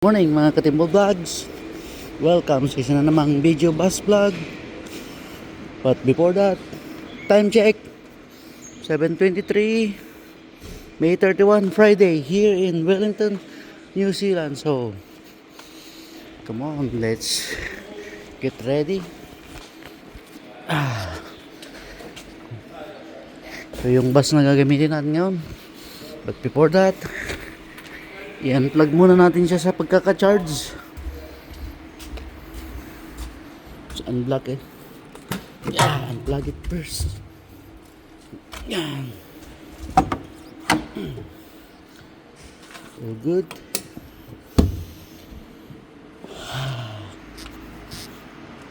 Morning mga Katimbo Vlogs. Welcome sa isa na namang video bus vlog. But before that, time check 7:23 May 31 Friday here in Wellington, New Zealand. So come on, let's get ready. So yung bus na gagamitin natin ngayon. But before that, i-unplug muna natin siya sa pagkaka-charge. So, unplug it. Unplug it first. Yan. So good.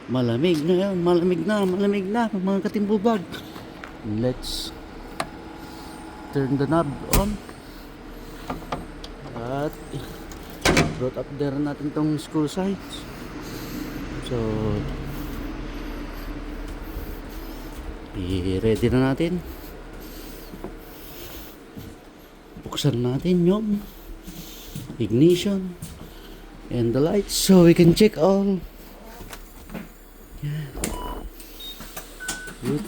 Malamig na yan. Malamig na mga Katimbo Vlog. Let's turn the knob on. At brought up there natin tong school sites. So i-ready na natin. Buksan natin yung ignition and the lights so we can check all. Yeah. Good.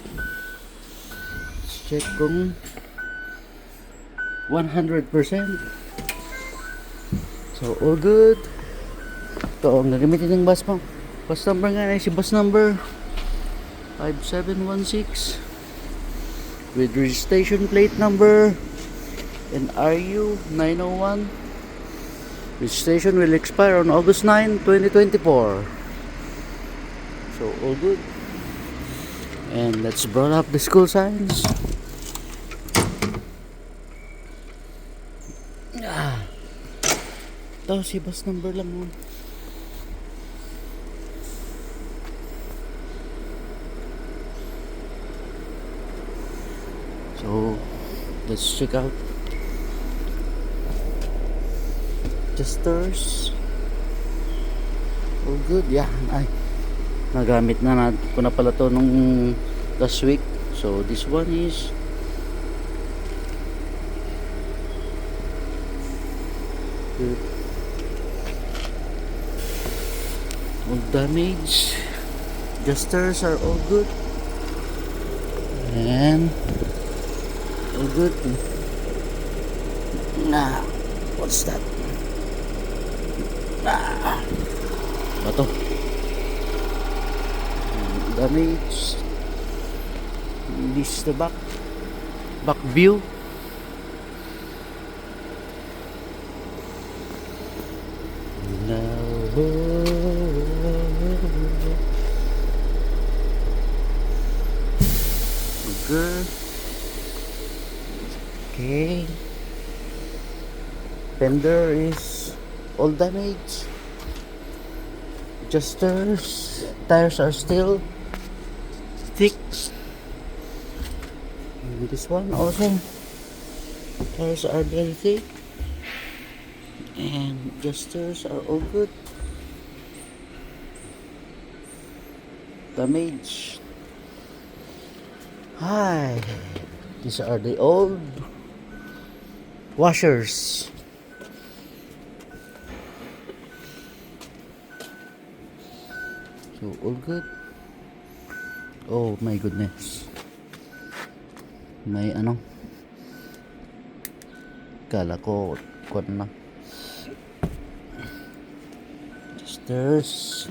Let's check kung 100%. So all good. Ito ang gagamitin ng bus mo. Bus number nga ay si bus number 5716 with registration plate number and RU 901. Registration will expire on August 9, 2024. So all good. And let's brought up the school signs. Ito si bus number lang mo. So let's check out Jesters. Oh good, yeah. Ay, nagamit na natin ko na pala to nung last week. So this one is good. All damage. Jesters are all good. And all good. Nah, what's that? Nah, bato. Damage. This is the back view. Good. Okay. Fender is all damaged. Adjusters, tires are still thick. And this one also, tires are very thick. And adjusters are all good. Damage. Hi, these are the old washers. So all good. Oh my goodness. May ano? Kala ko na. Sisters.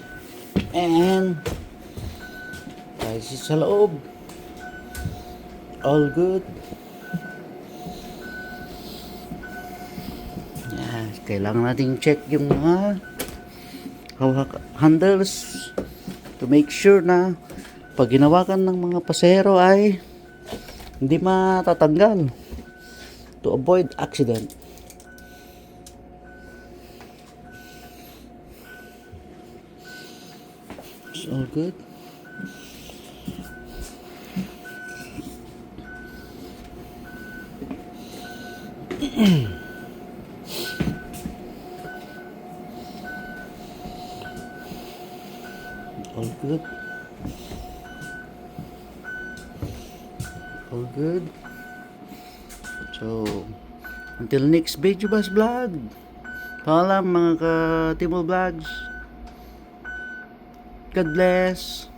And guys, sa loob. All good. Yeah, kailangan nating check yung mga hawak handles to make sure na pag ginawakan ng mga pasahero ay hindi matatanggal to avoid accident. It's all good. All good. All good. So until next video bus vlog, Paalam mga ka Timol Vlogs. God bless.